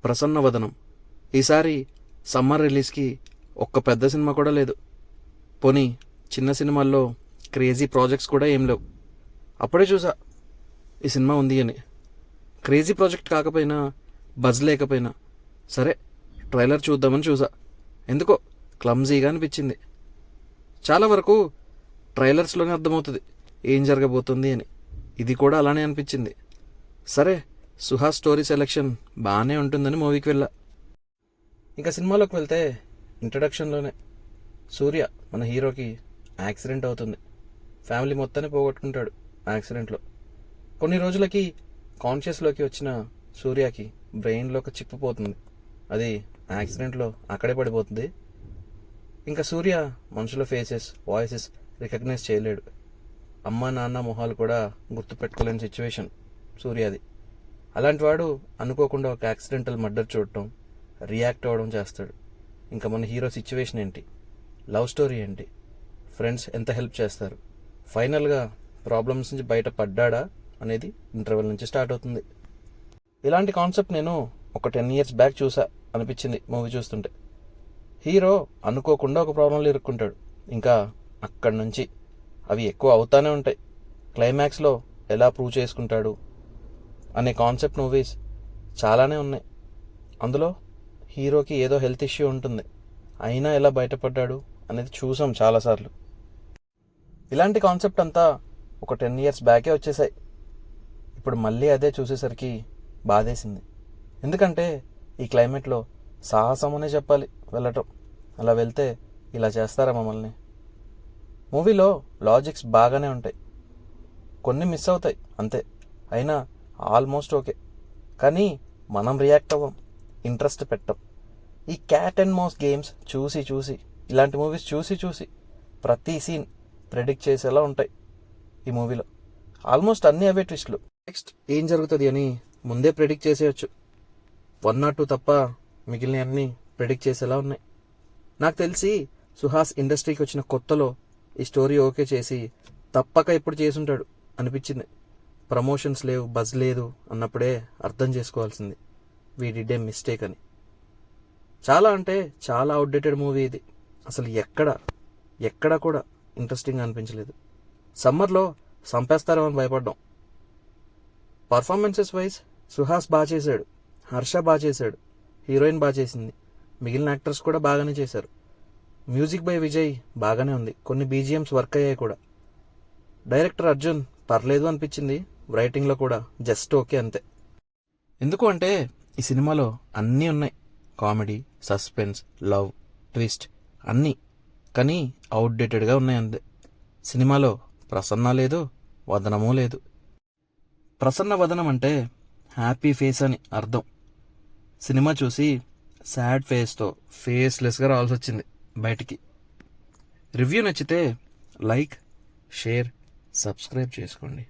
ప్రసన్నవదనం. ఈసారి సమ్మర్ రిలీజ్కి ఒక్క పెద్ద సినిమా కూడా లేదు. పోనీ చిన్న సినిమాల్లో క్రేజీ ప్రాజెక్ట్స్ కూడా ఏం లేవు. అప్పుడే చూసా ఈ సినిమా ఉంది అని. క్రేజీ ప్రాజెక్ట్ కాకపోయినా, బజ్ లేకపోయినా సరే ట్రైలర్ చూద్దామని చూసా. ఎందుకో క్లమ్జీగా అనిపించింది. చాలా వరకు ట్రైలర్స్లోనే అర్థమవుతుంది ఏం జరగబోతుంది అని. ఇది కూడా అలానే అనిపించింది. సరే సుహాస్ స్టోరీ సెలెక్షన్ బాగానే ఉంటుందని మూవీకి వెళ్ళా. ఇంకా సినిమాలోకి వెళ్తే ఇంట్రడక్షన్లోనే సూర్య మన హీరోకి యాక్సిడెంట్ అవుతుంది. ఫ్యామిలీ మొత్తాన్ని పోగొట్టుకుంటాడు యాక్సిడెంట్లో. కొన్ని రోజులకి కాన్షియస్లోకి వచ్చిన సూర్యకి బ్రెయిన్లో ఒక చిప్ పోతుంది. అది యాక్సిడెంట్లో అక్కడే పడిపోతుంది. ఇంకా సూర్య మనుషుల ఫేసెస్, వాయిసెస్ రికగ్నైజ్ చేయలేడు. అమ్మ నాన్న మొహాలు కూడా గుర్తుపెట్టుకోలేని సిచ్యువేషన్ సూర్యది. అలాంటి వాడు అనుకోకుండా ఒక యాక్సిడెంటల్ మర్డర్ చూడటం, రియాక్ట్ అవ్వడం చేస్తాడు. ఇంకా మన హీరో సిచ్యువేషన్ ఏంటి, లవ్ స్టోరీ ఏంటి, ఫ్రెండ్స్ ఎంత హెల్ప్ చేస్తారు, ఫైనల్గా ప్రాబ్లమ్స్ నుంచి బయట పడ్డాడా అనేది ఇంటర్వెల్ నుంచి స్టార్ట్ అవుతుంది. ఇలాంటి కాన్సెప్ట్ నేను ఒక 10 years బ్యాక్ చూసా అనిపించింది మూవీ చూస్తుంటే. హీరో అనుకోకుండా ఒక ప్రాబ్లంలో ఇరుక్కుంటాడు. ఇంకా అక్కడి నుంచి అవి ఎక్కువ అవుతానే ఉంటాయి. క్లైమాక్స్లో ఎలా ప్రూవ్ చేసుకుంటాడు అనే కాన్సెప్ట్ మూవీస్ చాలానే ఉన్నాయి. అందులో హీరోకి ఏదో హెల్త్ ఇష్యూ ఉంటుంది, అయినా ఎలా బయటపడ్డాడు అనేది చూసాం చాలాసార్లు. ఇలాంటి కాన్సెప్ట్ అంతా ఒక 10 years బ్యాకే వచ్చేసాయి. ఇప్పుడు మళ్ళీ అదే చూసేసరికి బాధేసింది. ఎందుకంటే ఈ క్లైమేట్లో సాహసం అనే చెప్పాలి వెళ్ళటం. అలా వెళ్తే ఇలా చేస్తారా మమ్మల్ని? మూవీలో లాజిక్స్ బాగానే ఉంటాయి, కొన్ని మిస్ అవుతాయి అంతే. అయినా ఆల్మోస్ట్ ఓకే. కానీ మనం రియాక్ట్ అవ్వం, ఇంట్రెస్ట్ పెట్టం. ఈ క్యాట్ అండ్ మౌస్ గేమ్స్ చూసి చూసి, ఇలాంటి మూవీస్ చూసి చూసి ప్రతి సీన్ ప్రెడిక్ట్ చేసేలా ఉంటాయి ఈ మూవీలో. ఆల్మోస్ట్ అన్నీ అవే ట్విస్ట్లు. నెక్స్ట్ ఏం జరుగుతుంది అని ముందే ప్రెడిక్ట్ చేసేయచ్చు. 1 or 2 తప్ప మిగిలిన అన్నీ ప్రెడిక్ట్ చేసేలా ఉన్నాయి. నాకు తెలిసి సుహాస్ ఇండస్ట్రీకి వచ్చిన కొత్తలో ఈ స్టోరీ ఓకే చేసి తప్పక ఇప్పుడు చేసుంటాడు అనిపించింది. ప్రమోషన్స్ లేవు, బజ్ లేదు అన్నప్పుడే అర్థం చేసుకోవాల్సింది వీడిడే మిస్టేక్ అని. చాలా అంటే చాలా అవుట్డేటెడ్ మూవీ ఇది. అసలు ఎక్కడ కూడా ఇంట్రెస్టింగ్ అనిపించలేదు. సమ్మర్లో సంపేస్తారో అని భయపడ్డాం. పర్ఫార్మెన్సెస్ వైజ్ సుహాస్ బాగా చేశాడు, హర్ష బాగా చేశాడు, హీరోయిన్ బాగా చేసింది, మిగిలిన యాక్టర్స్ కూడా బాగానే చేశారు. మ్యూజిక్ బై విజయ్ బాగానే ఉంది, కొన్ని బీజిఎమ్స్ వర్క్ అయ్యాయి కూడా. డైరెక్టర్ అర్జున్ పర్లేదు అనిపించింది, రైటింగ్లో కూడా జస్ట్ ఓకే అంతే. ఎందుకు అంటే ఈ సినిమాలో అన్నీ ఉన్నాయి, కామెడీ, సస్పెన్స్, లవ్, ట్విస్ట్ అన్నీ. కానీ అవుట్డేటెడ్గా ఉన్నాయి అంతే. సినిమాలో ప్రసన్న లేదు, వదనమూ లేదు. ప్రసన్న వదనం అంటే హ్యాపీ ఫేస్ అని అర్థం. సినిమా చూసి సాడ్ ఫేస్తో ఫేస్లెస్గా రావాల్సి వచ్చింది బయటికి. రివ్యూ నచ్చితే లైక్, షేర్, సబ్స్క్రైబ్ చేసుకోండి.